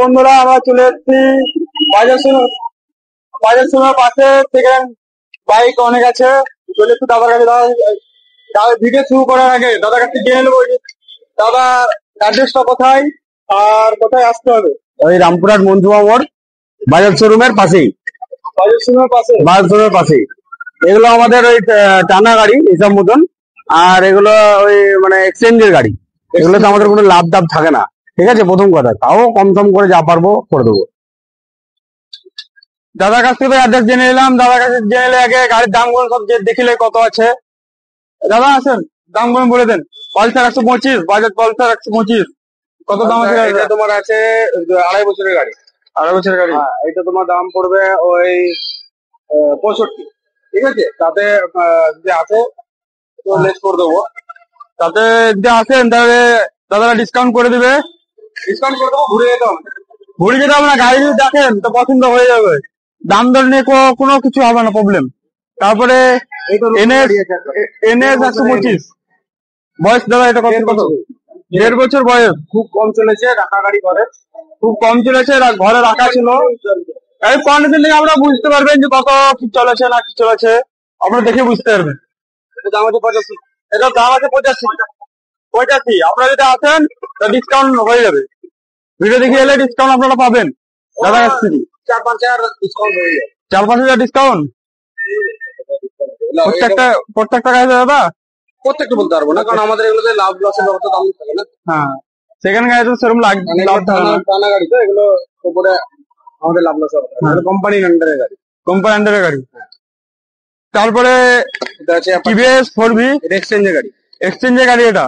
বন্ধুরা, আমরা চলে এসেছি বাজার শোরুমের পাশে। সেখানে বাইক অনেক আছে, চলে এসেছি দাদার কাছে। দাদা ভিডিও শুরু করার আগে দাদার কাছে জেনে নেবো দাদা অ্যাড্রেসটা কোথায় আর কোথায় আসতে হবে। ওই রামপুরহাট মঞ্জুমা মোড়, বাজাজ শোরুমের পাশেই। বাজাজ শোরুমের পাশেই এগুলো আমাদের ওই টানা গাড়ি হিসাব মতন, আর এগুলো ওই মানে এক্সচেঞ্জের গাড়ি। এগুলোতে আমাদের কোনো লাভ দাভ থাকে না, ঠিক আছে। প্রথম কথা, তাও কম সম করে যা পারবো করে দেবো। দাদার কাছ থেকে অ্যাড্রেস জেনে নিলাম। দাদার কাছে জেনে নিলে আগে গাড়ির দামগুলো সব দেখিলে কত আছে। দাদা আসেন, দামগুলো বলে দেন। পালসার 125, বাজাজ পালসার 125 কত দাম আছে? এটা তোমার আছে 2.5 বছরের গাড়ি। 2.5 বছরের গাড়ি। এটা তোমার দাম পড়বে ওই 65, ঠিক আছে। তাতে যে আছে তো লেস করে দেবো। তাতে যদি আসেন তাহলে দাদারা ডিসকাউন্ট করে দিবে। ডিসকাউন্ট করে দেবো, ঘুরে যেতে হবে। ঘুরে যেতে হবে না, গাড়ি যদি দেখেন তো পছন্দ হয়ে যাবে। দাম দর নিয়ে কোনো কিছু হবে না, প্রবলেম। তারপরে NS 125 বয়স দাদা, এটা কত? 1.5 বছর বয়স। খুব কম চলেছে, রাখা গাড়ি ঘরে খুব কম চলেছে, ঘরে রাখা ছিল। এই কন্ডিশন থেকে আমরা বুঝতে পারবেন যে কত কি চলেছে না কি চলেছে, আপনারা দেখে বুঝতে পারবেন। এটা দাম আছে 85। এটা দাম আছে 85। আপনারা যদি আসেন তো ডিসকাউন্ট হয়ে যাবে। ভিডিও দেখে এলে ডিসকাউন্ট আপনারা পাবেন দাদা কাছ থেকে। 4-5 হাজার ডিসকাউন্ট হয়ে যায়। 4-5 হাজার ডিসকাউন্ট প্রত্যেকটা গাড়িতে দাদা? প্রত্যেকটা বলতে পারবো না, কারণ আমাদের এগুলোতে লাভ লসের ব্যাপারটা দাম থাকে না। হ্যাঁ, সেখানে গাড়িতে সেরকম লাভ থাকে না। টানা গাড়ি তো, এগুলো উপরে আমাদের লাভ লস হবে। কোম্পানির আন্ডারের গাড়ি। কোম্পানি আন্ডারের গাড়ি। তারপরে এটা আছে TVS 4V এক্সচেঞ্জের গাড়ি। এক্সচেঞ্জের গাড়ি। এটা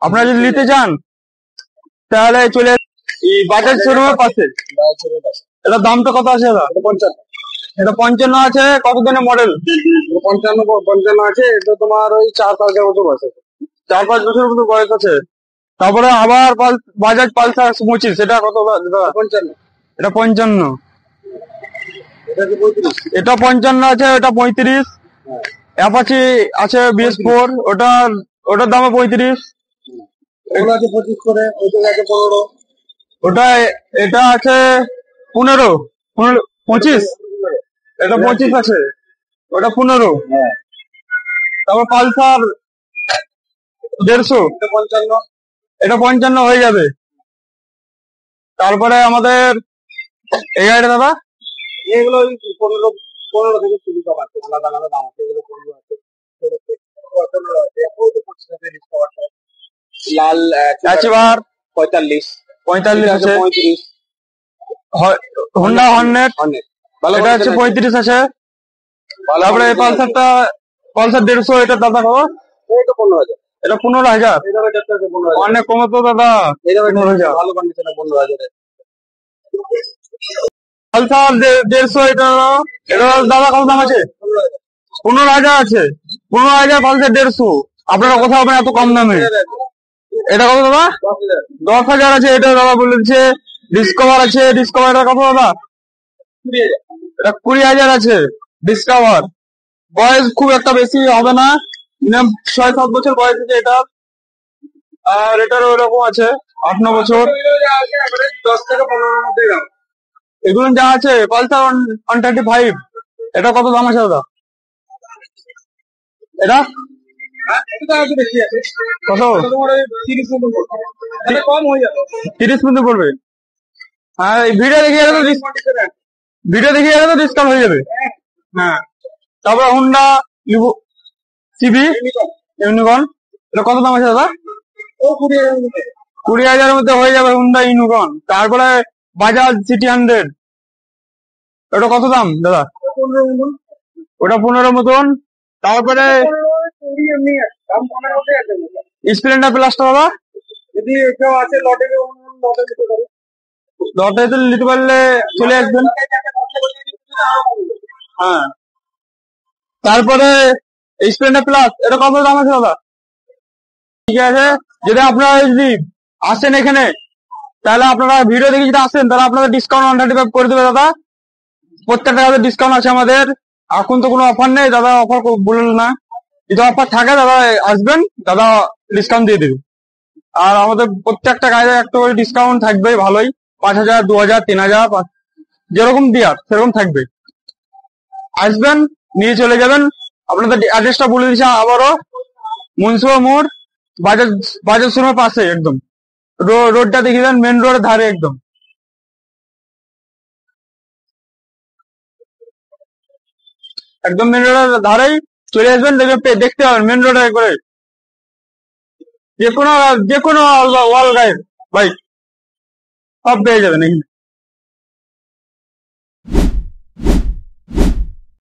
আপনারা যদি নিতে চান তাহলে চলে বাজাজ শোরুমের পাশে। এটা দামটা কত আছে দাদা? 55। এটা 55 আছে। কত দিনের মডেল? 55 আছে। এটা তোমার ওই 4-5 বছর বয়স আছে। 4-5 বছরের মতো বয়স আছে। তারপরে আবার বাজাজ পালসার 125, এটা কত দাদা? 55। এটা 55। এটা 55 আছে। এটা 35। অ্যাপাচি আছে BS4, ওটার দাম 35। ওগুলো আছে 25 করে, ওইটা আছে 15। ওটা এটা আছে 15, 25। এটা 25 আছে, ওটা 15। তারপর পালসার 150, এটা 55 হয়ে যাবে। তারপরে আমাদের এই গাড়িটা দাদা, এগুলো ওই 15 থেকে 20 কম আছে। আলাদা আলাদা দাম আছে। এগুলো 15 আছে, 15 আছে। ওই তো 25 টাকা ডিসকাউন্ট আছে। লাল অ্যাচিভার 45 আছে। 35। হোন্ডা হর্নেট এটা আছে 35 আছে। তারপরে এই পালসার 150, এটা দাদা কত? এটা 15,000। এটা 15,000। অনেক কমে তো দাদা। 15,000 ভালো কন্ডিশনে 15,000। পালসার 150, এটা দাদা কত দাম আছে? 15,000 আছে। 15,000 পালসার 150। আপনারা কোথাও পাবেন এত কম দামে? এটা কত দাদা? 10,000 আছে। এটা দাদা বলেছে ডিসকভার আছে। ডিসকভার এটা কত দাদা? 20,000। এটা 20,000 আছে ডিসকভার। বয়স খুব একটা বেশি হবে না, 6-7 বছর বয়স আছে এটা। আর এটার ওইরকম আছে 8-9 বছর। 10 থেকে 15 মধ্যে দাম। এগুলো যা আছে পালসার 125, এটা কত দাম আছে দাদা? এটা কত? 30 মতো পড়বে। এটা কম হয়ে যাবে। 30 মতো পড়বে। হ্যাঁ, ভিডিও দেখে গেলে তো ডিসকাউন্ট হয়ে যাবে। হ্যাঁ। তারপরে হোন্ডা CB ইউনিকর্ন, এটা কত দাম আছে দাদা? 20,000 মধ্যে হয়ে যাবে হোন্ডা ইউনিকর্ন। তারপরে বাজাজ সিটি 100, ওটা কত দাম দাদা? ওটা 15 মতন। তারপরে স্প্লেন্ডার প্লাসটা দাদা, যদি কেউ আছে লটে নিতে পারলে চলে আসবেন। হ্যাঁ। তারপরে স্প্লেন্ডার প্লাস, এটা কত দাম আছে দাদা? ঠিক আছে, যদি আপনারা যদি আসেন এখানে তাহলে আপনারা ভিডিও দেখে যদি আসেন তাহলে আপনাদের ডিসকাউন্ট 135 করে দেবে দাদা। প্রত্যেকটা গাড়িতে ডিসকাউন্ট আছে আমাদের। এখন তো কোনো অফার নেই দাদা, অফার বলল না। যদি অফার থাকে দাদা আসবেন, দাদা ডিসকাউন্ট দিয়ে দেবে। আর আমাদের প্রত্যেকটা গাড়িতে একটা করে ডিসকাউন্ট থাকবে ভালোই। 5,000, 2,000, 3,000, যেরকম দেওয়ার সেরকম থাকবে। আসবেন, নিয়ে চলে যাবেন। আপনাদের অ্যাড্রেসটা বলে দিচ্ছি আবারও, মুন্সিপা মোড়, বাজাজ বাজাজ শোরুমের পাশে একদম। রোডটা দেখিয়ে দেন, মেন রোডের ধারে একদম। একদম মেন রোডের ধারেই চলে আসবেন, দেখতে পাবেন মেন রোডের একবারে যে কোনো ওয়াল গায়ের বাইক সব পেয়ে যাবেন এখানে।